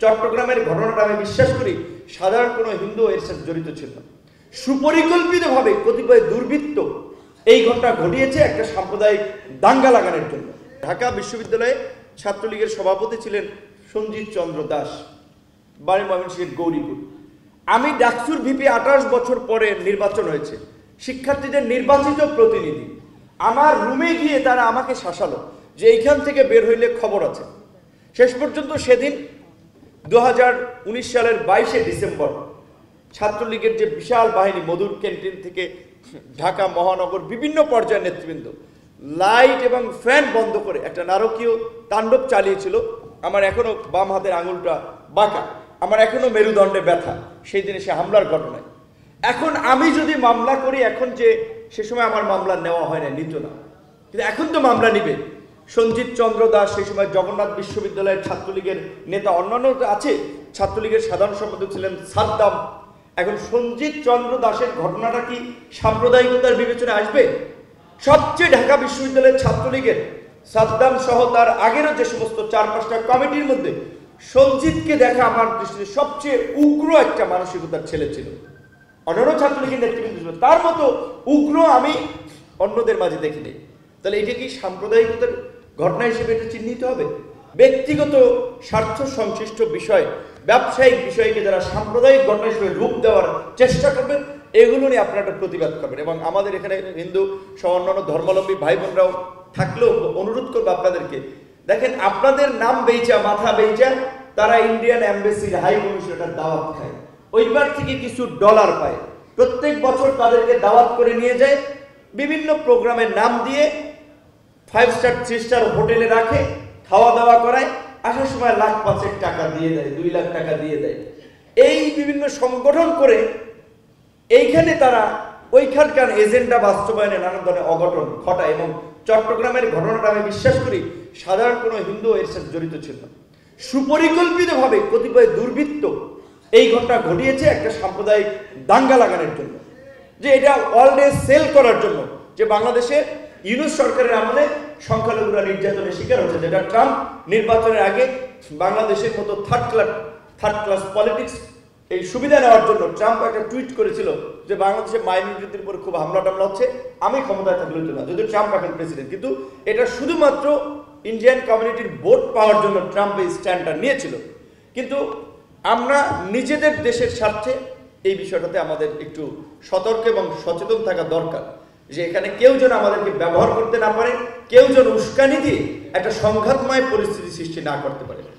চট্টগ্রামের ঘটনাটা আমি বিশ্বাস করি সাধারণ কোনো হিন্দু এর সাথে জড়িত ছিল না। সুপরিকল্পিতভাবে কতিপয় দুর্বৃত্ত এই ঘটনা ঘটিয়েছে একটা সাম্প্রদায়িক দাঙ্গা লাগানোর জন্য। ঢাকা বিশ্ববিদ্যালয়ে ছাত্রলীগের সভাপতি ছিলেন সঞ্জিত চন্দ্র দাস, বাড়ি ময়মনসিংহের গৌরীপুর। আমি ডাকসুর ভিপি 28 বছর পরে নির্বাচন হয়েছে, শিক্ষার্থীদের নির্বাচিত প্রতিনিধি। আমার রুমে গিয়ে তারা আমাকে শাসালো যে এইখান থেকে বের হইলে খবর আছে। শেষ পর্যন্ত সেদিন 2019 সালের 22শে ডিসেম্বর ছাত্রলীগের যে বিশাল বাহিনী মধুর ক্যান্টিন থেকে ঢাকা মহানগর বিভিন্ন পর্যায়ের নেতৃবৃন্দ লাইট এবং ফ্যান বন্ধ করে একটা নারকীয় তাণ্ডব চালিয়েছিল। আমার এখনো বাম হাতের আঙুলটা বাঁকা, আমার এখনো মেরুদণ্ডে ব্যথা সেই দিনে সে হামলার ঘটনায়। এখন আমি যদি মামলা করি, এখন যে সে সময় আমার মামলা নেওয়া হয় না, নিত না, কিন্তু এখন তো মামলা নিবে। সঞ্জিত চন্দ্র দাস সেই সময় জগন্নাথ বিশ্ববিদ্যালয়ের ছাত্রলীগের নেতা, অন্যান্য আছে, ছাত্রলীগের সাধারণ সম্পাদক ছিলেন সাদ্দাম। এখন সঞ্জিত চন্দ্র দাসের ঘটনাটা কি সাম্প্রদায়িকতার বিবেচনায় আসবে? সবচেয়ে ঢাকা বিশ্ববিদ্যালয়ের ছাত্রলীগের সাদ্দাম সহ তার আগেরও যে সমস্ত 4-5টা কমিটির মধ্যে সঞ্জিতকে দেখা আমার দৃষ্টিতে সবচেয়ে উগ্র একটা মানসিকতার ছেলে ছিল। অন্যান্য ছাত্রলীগের নেতৃবৃন্দ ছিল, তার মতো উগ্র আমি অন্যদের মাঝে দেখিনি। তাহলে এটা কি সাম্প্রদায়িকতার ঘটনা হিসেবে এটা চিহ্নিত হবে? ব্যক্তিগত স্বার্থ সংশ্লিষ্ট বিষয়, ব্যবসায়িক বিষয়কে যারা সাম্প্রদায়িক ঘটনা হিসেবে রূপ দেওয়ার চেষ্টা করবেন, এগুলো নিয়ে আপনারা একটা প্রতিবাদ করবেন। এবং আমাদের এখানে হিন্দু সহ অন্যান্য ধর্মাবলম্বী ভাই বোনরাও থাকলেও অনুরোধ করবো আপনাদেরকে, দেখেন আপনাদের নাম বেইচা মাথা বেইচা তারা ইন্ডিয়ান এম্বাসির হাই কমিশনার দাওয়াত খায়, ওইবার থেকে কিছু ডলার পায়। প্রত্যেক বছর তাদেরকে দাওয়াত করে নিয়ে যায়, বিভিন্ন প্রোগ্রামের নাম দিয়ে 5 স্টার 3 স্টার হোটেলে রাখে, খাওয়া দাওয়া করায়, আসার সময় লাখ 5 টাকা দিয়ে দেয়, 2 লাখ টাকা দিয়ে দেয়। এই বিভিন্ন সংগঠন করে এইখানে তারা ওইখানকার এজেন্ডা বাস্তবায়নে নানান ধরনের অঘটন ঘটায়। এবং চট্টগ্রামের ঘটনাটা আমি বিশ্বাস করি সাধারণ কোনো হিন্দু এর সাথে জড়িত ছিল না। সুপরিকল্পিতভাবে কতিপয় দুর্বৃত্ত এই ঘটনা ঘটিয়েছে একটা সাম্প্রদায়িক দাঙ্গা লাগানোর জন্য, যে এটা অলডে সেল করার জন্য, যে বাংলাদেশে ইউনূস সরকারের আমলে সংখ্যালঘুরা নির্যাতনের শিকার হচ্ছে, যেটা ট্রাম্প নির্বাচনের আগে বাংলাদেশের মতো থার্ড ক্লাস পলিটিক্স এই সুবিধা নেওয়ার জন্য ট্রাম্প একটা টুইট করেছিল যে বাংলাদেশে মাইনরিটিদের উপর খুব হামলা টামলা হচ্ছে, আমি ক্ষমতায় থাকলে হতো না, যদিও ট্রাম্প এখন প্রেসিডেন্ট। কিন্তু এটা শুধুমাত্র ইন্ডিয়ান কমিউনিটির ভোট পাওয়ার জন্য ট্রাম্প এই স্ট্যান্ডটা নিয়েছিল। কিন্তু আমরা নিজেদের দেশের স্বার্থে এই বিষয়টাতে আমাদের একটু সতর্ক এবং সচেতন থাকা দরকার, যে এখানে কেউ যেন আমাদেরকে ব্যবহার করতে না পারে, কেউ যেন উস্কানি দিয়ে একটা সংঘাতময় পরিস্থিতি সৃষ্টি না করতে পারে।